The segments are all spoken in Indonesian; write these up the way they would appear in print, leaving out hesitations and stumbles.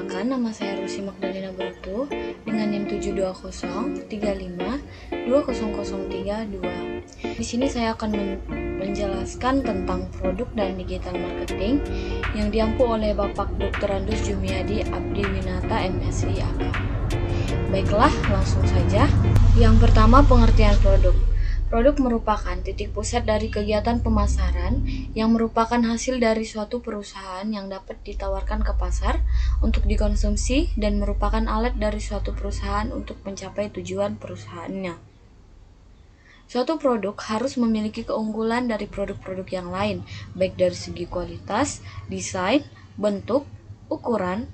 Perkenalkan, nama saya Rusi Magdalena Brutu dengan NIM 72035200032. Di sini saya akan menjelaskan tentang produk dan digital marketing yang diampu oleh Bapak Dr. Andus Jumiadi Abdi Winata MSI AK. Baiklah, langsung saja. Yang pertama, pengertian produk. Produk merupakan titik pusat dari kegiatan pemasaran yang merupakan hasil dari suatu perusahaan yang dapat ditawarkan ke pasar untuk dikonsumsi dan merupakan alat dari suatu perusahaan untuk mencapai tujuan perusahaannya. Suatu produk harus memiliki keunggulan dari produk-produk yang lain, baik dari segi kualitas, desain, bentuk, ukuran,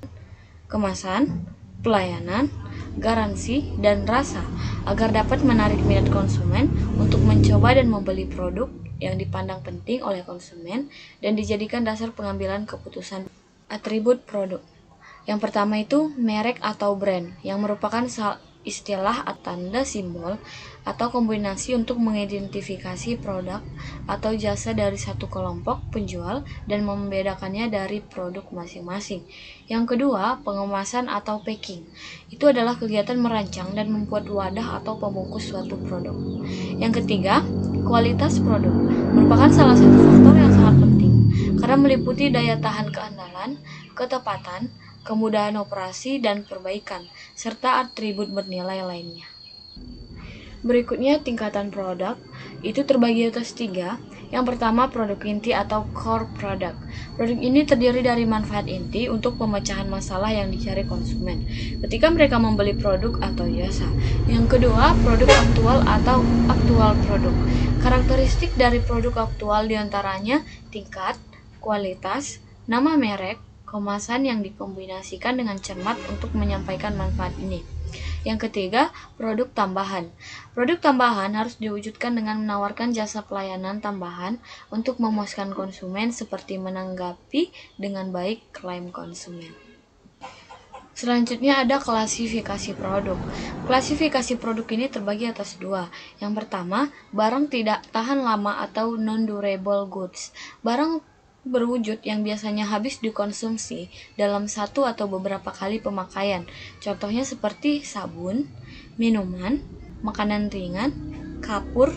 kemasan, pelayanan, garansi, dan rasa agar dapat menarik minat konsumen untuk mencoba dan membeli produk yang dipandang penting oleh konsumen dan dijadikan dasar pengambilan keputusan. Atribut produk. Yang pertama itu merek atau brand, yang merupakan istilah atau tanda simbol atau kombinasi untuk mengidentifikasi produk atau jasa dari satu kelompok penjual dan membedakannya dari produk masing-masing. Yang kedua, pengemasan atau packing. Itu adalah kegiatan merancang dan membuat wadah atau pembungkus suatu produk. Yang ketiga, kualitas produk merupakan salah satu faktor yang sangat penting karena meliputi daya tahan keandalan, ketepatan, kemudahan operasi dan perbaikan, serta atribut bernilai lainnya. Berikutnya, tingkatan produk itu terbagi atas 3. Yang pertama, produk inti atau core product. Produk ini terdiri dari manfaat inti untuk pemecahan masalah yang dicari konsumen ketika mereka membeli produk atau jasa. Yang kedua, produk aktual atau aktual produk. Karakteristik dari produk aktual diantaranya tingkat, kualitas, nama merek, kemasan yang dikombinasikan dengan cermat untuk menyampaikan manfaat ini. Yang ketiga, produk tambahan. Produk tambahan harus diwujudkan dengan menawarkan jasa pelayanan tambahan untuk memuaskan konsumen seperti menanggapi dengan baik klaim konsumen. Selanjutnya ada klasifikasi produk. Klasifikasi produk ini terbagi atas 2. Yang pertama, barang tidak tahan lama atau non-durable goods. Barang berwujud yang biasanya habis dikonsumsi dalam satu atau beberapa kali pemakaian. Contohnya seperti sabun, minuman, makanan ringan, kapur,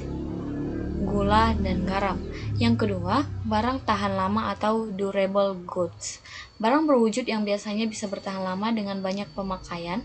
gula, dan garam. Yang kedua, barang tahan lama atau durable goods. Barang berwujud yang biasanya bisa bertahan lama dengan banyak pemakaian.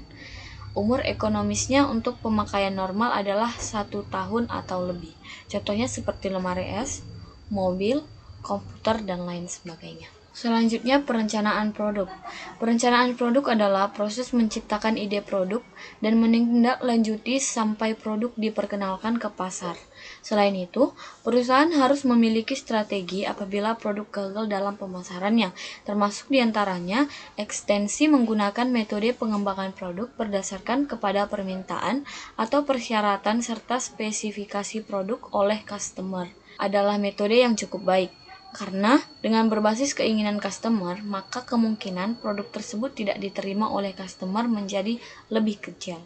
Umur ekonomisnya untuk pemakaian normal adalah 1 tahun atau lebih. Contohnya seperti lemari es, mobil, komputer, dan lain sebagainya. Selanjutnya, perencanaan produk. Perencanaan produk adalah proses menciptakan ide produk dan menindaklanjuti sampai produk diperkenalkan ke pasar. Selain itu, perusahaan harus memiliki strategi apabila produk gagal dalam pemasarannya, termasuk diantaranya ekstensi menggunakan metode pengembangan produk berdasarkan kepada permintaan atau persyaratan serta spesifikasi produk oleh customer adalah metode yang cukup baik. Karena dengan berbasis keinginan customer, maka kemungkinan produk tersebut tidak diterima oleh customer menjadi lebih kecil.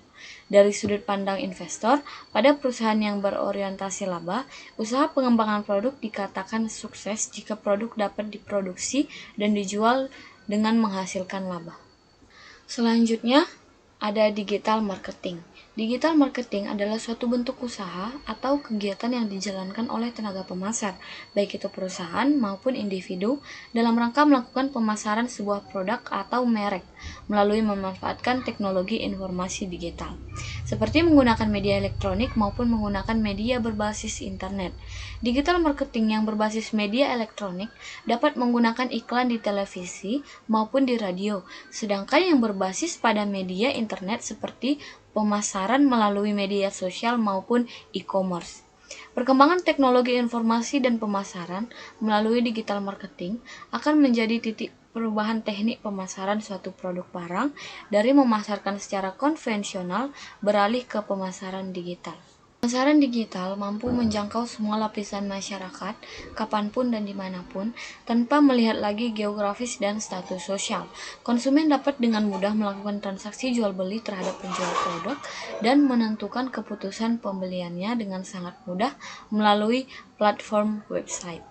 Dari sudut pandang investor, pada perusahaan yang berorientasi laba, usaha pengembangan produk dikatakan sukses jika produk dapat diproduksi dan dijual dengan menghasilkan laba. Selanjutnya, ada digital marketing. Digital marketing adalah suatu bentuk usaha atau kegiatan yang dijalankan oleh tenaga pemasar, baik itu perusahaan maupun individu, dalam rangka melakukan pemasaran sebuah produk atau merek melalui memanfaatkan teknologi informasi digital, seperti menggunakan media elektronik maupun menggunakan media berbasis internet. Digital marketing yang berbasis media elektronik dapat menggunakan iklan di televisi maupun di radio, sedangkan yang berbasis pada media internet seperti pemasaran melalui media sosial maupun e-commerce. Perkembangan teknologi informasi dan pemasaran melalui digital marketing akan menjadi titik perubahan teknik pemasaran suatu produk barang dari memasarkan secara konvensional beralih ke pemasaran digital. Pemasaran digital mampu menjangkau semua lapisan masyarakat, kapanpun dan dimanapun, tanpa melihat lagi geografis dan status sosial. Konsumen dapat dengan mudah melakukan transaksi jual-beli terhadap penjual produk dan menentukan keputusan pembeliannya dengan sangat mudah melalui platform website.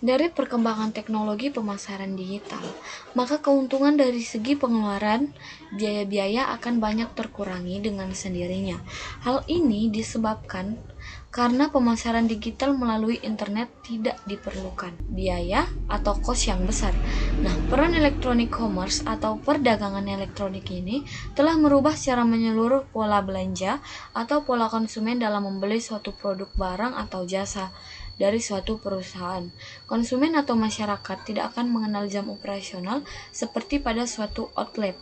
Dari perkembangan teknologi pemasaran digital, maka keuntungan dari segi pengeluaran biaya-biaya akan banyak terkurangi dengan sendirinya. Hal ini disebabkan karena pemasaran digital melalui internet tidak diperlukan biaya atau kos yang besar. Nah, peran elektronik commerce atau perdagangan elektronik ini telah merubah secara menyeluruh pola belanja atau pola konsumen dalam membeli suatu produk barang atau jasa dari suatu perusahaan. Konsumen atau masyarakat tidak akan mengenal jam operasional seperti pada suatu outlet,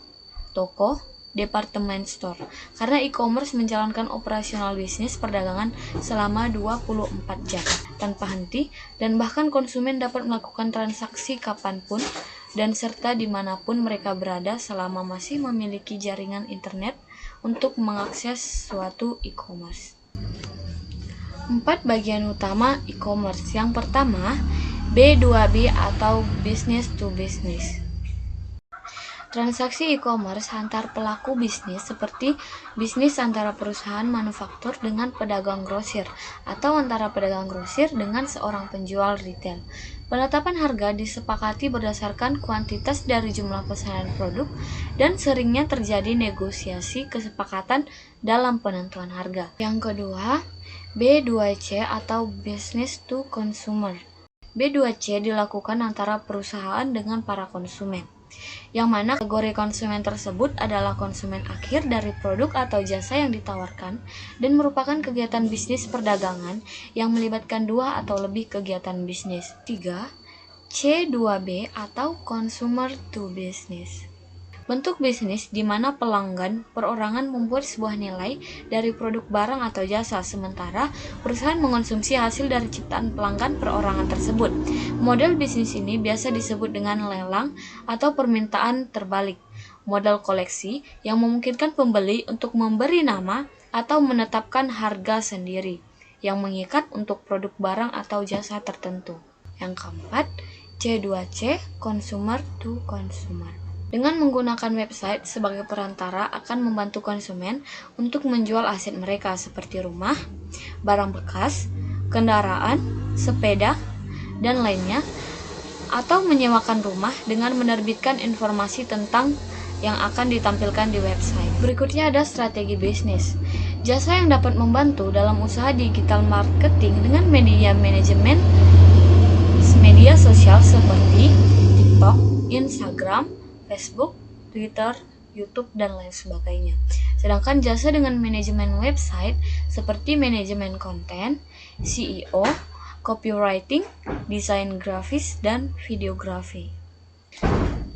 toko, department store, karena e-commerce menjalankan operasional bisnis perdagangan selama 24 jam tanpa henti, dan bahkan konsumen dapat melakukan transaksi kapanpun dan serta dimanapun mereka berada selama masih memiliki jaringan internet untuk mengakses suatu e-commerce. 4 bagian utama e-commerce. Yang pertama, B2B atau business to business. Transaksi e-commerce antar pelaku bisnis seperti bisnis antara perusahaan manufaktur dengan pedagang grosir atau antara pedagang grosir dengan seorang penjual retail. Penetapan harga disepakati berdasarkan kuantitas dari jumlah pesanan produk dan seringnya terjadi negosiasi kesepakatan dalam penentuan harga. Yang kedua, B2C atau business to consumer. B2C dilakukan antara perusahaan dengan para konsumen, yang mana kategori konsumen tersebut adalah konsumen akhir dari produk atau jasa yang ditawarkan dan merupakan kegiatan bisnis perdagangan yang melibatkan dua atau lebih kegiatan bisnis. 3. C2B atau consumer to business. Bentuk bisnis di mana pelanggan perorangan membuat sebuah nilai dari produk barang atau jasa, sementara perusahaan mengonsumsi hasil dari ciptaan pelanggan perorangan tersebut. Model bisnis ini biasa disebut dengan lelang atau permintaan terbalik. Model koleksi yang memungkinkan pembeli untuk memberi nama atau menetapkan harga sendiri yang mengikat untuk produk barang atau jasa tertentu. Yang keempat, C2C, consumer to consumer. Dengan menggunakan website sebagai perantara akan membantu konsumen untuk menjual aset mereka seperti rumah, barang bekas, kendaraan, sepeda, dan lainnya, atau menyewakan rumah dengan menerbitkan informasi tentang yang akan ditampilkan di website. Berikutnya ada strategi bisnis. Jasa yang dapat membantu dalam usaha digital marketing dengan media manajemen media sosial seperti TikTok, Instagram, Facebook, Twitter, YouTube, dan lain sebagainya. Sedangkan jasa dengan manajemen website seperti manajemen konten, SEO, copywriting, desain grafis, dan videografi.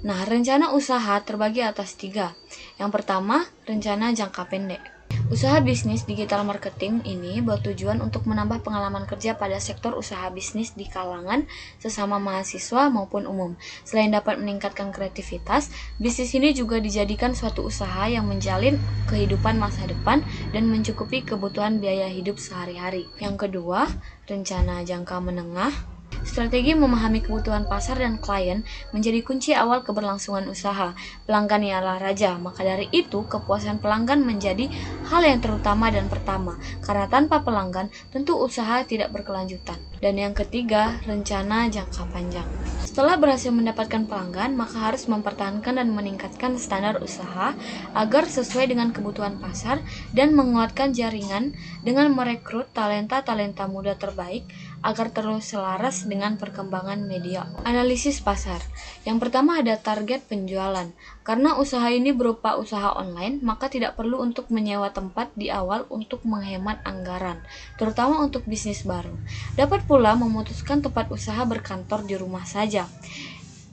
Nah, rencana usaha terbagi atas 3. Yang pertama, rencana jangka pendek. Usaha bisnis digital marketing ini bertujuan untuk menambah pengalaman kerja pada sektor usaha bisnis di kalangan sesama mahasiswa maupun umum. Selain dapat meningkatkan kreativitas, bisnis ini juga dijadikan suatu usaha yang menjalin kehidupan masa depan dan mencukupi kebutuhan biaya hidup sehari-hari. Yang kedua, rencana jangka menengah. Strategi memahami kebutuhan pasar dan klien menjadi kunci awal keberlangsungan usaha. Pelanggan ialah raja, maka dari itu kepuasan pelanggan menjadi hal yang terutama dan pertama, karena tanpa pelanggan tentu usaha tidak berkelanjutan. Dan yang ketiga, rencana jangka panjang. Setelah berhasil mendapatkan pelanggan, maka harus mempertahankan dan meningkatkan standar usaha agar sesuai dengan kebutuhan pasar dan menguatkan jaringan dengan merekrut talenta-talenta muda terbaik agar terus selaras dengan perkembangan media. Analisis pasar. Yang pertama ada target penjualan. Karena usaha ini berupa usaha online, maka tidak perlu untuk menyewa tempat di awal untuk menghemat anggaran, terutama untuk bisnis baru. Dapat pula memutuskan tempat usaha berkantor di rumah saja.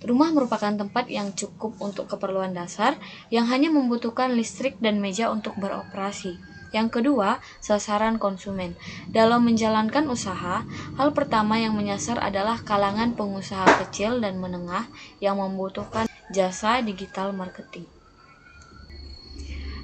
Rumah merupakan tempat yang cukup untuk keperluan dasar yang hanya membutuhkan listrik dan meja untuk beroperasi. Yang kedua, sasaran konsumen. Dalam menjalankan usaha, hal pertama yang menyasar adalah kalangan pengusaha kecil dan menengah yang membutuhkan jasa digital marketing.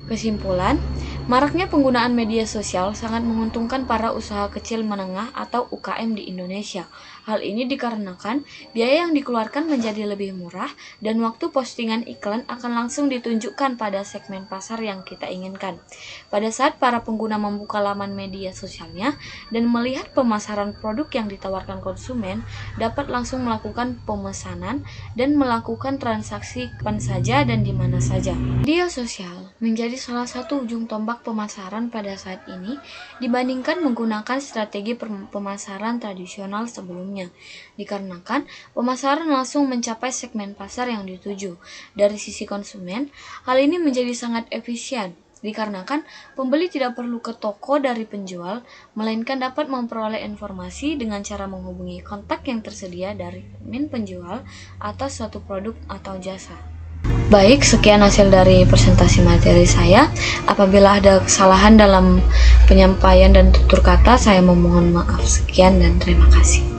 Kesimpulan, Maraknya penggunaan media sosial sangat menguntungkan para usaha kecil menengah atau UKM di Indonesia. Hal ini dikarenakan biaya yang dikeluarkan menjadi lebih murah dan waktu postingan iklan akan langsung ditunjukkan pada segmen pasar yang kita inginkan. Pada saat para pengguna membuka laman media sosialnya dan melihat pemasaran produk yang ditawarkan konsumen, dapat langsung melakukan pemesanan dan melakukan transaksi kapan saja dan di mana saja. Media sosial menjadi salah satu ujung tombak pemasaran pada saat ini dibandingkan menggunakan strategi pemasaran tradisional sebelumnya, dikarenakan pemasaran langsung mencapai segmen pasar yang dituju. Dari sisi konsumen, hal ini menjadi sangat efisien, dikarenakan pembeli tidak perlu ke toko dari penjual, melainkan dapat memperoleh informasi dengan cara menghubungi kontak yang tersedia dari admin penjual atas suatu produk atau jasa. Baik, sekian hasil dari presentasi materi saya. Apabila ada kesalahan dalam penyampaian dan tutur kata, saya memohon maaf. Sekian dan terima kasih.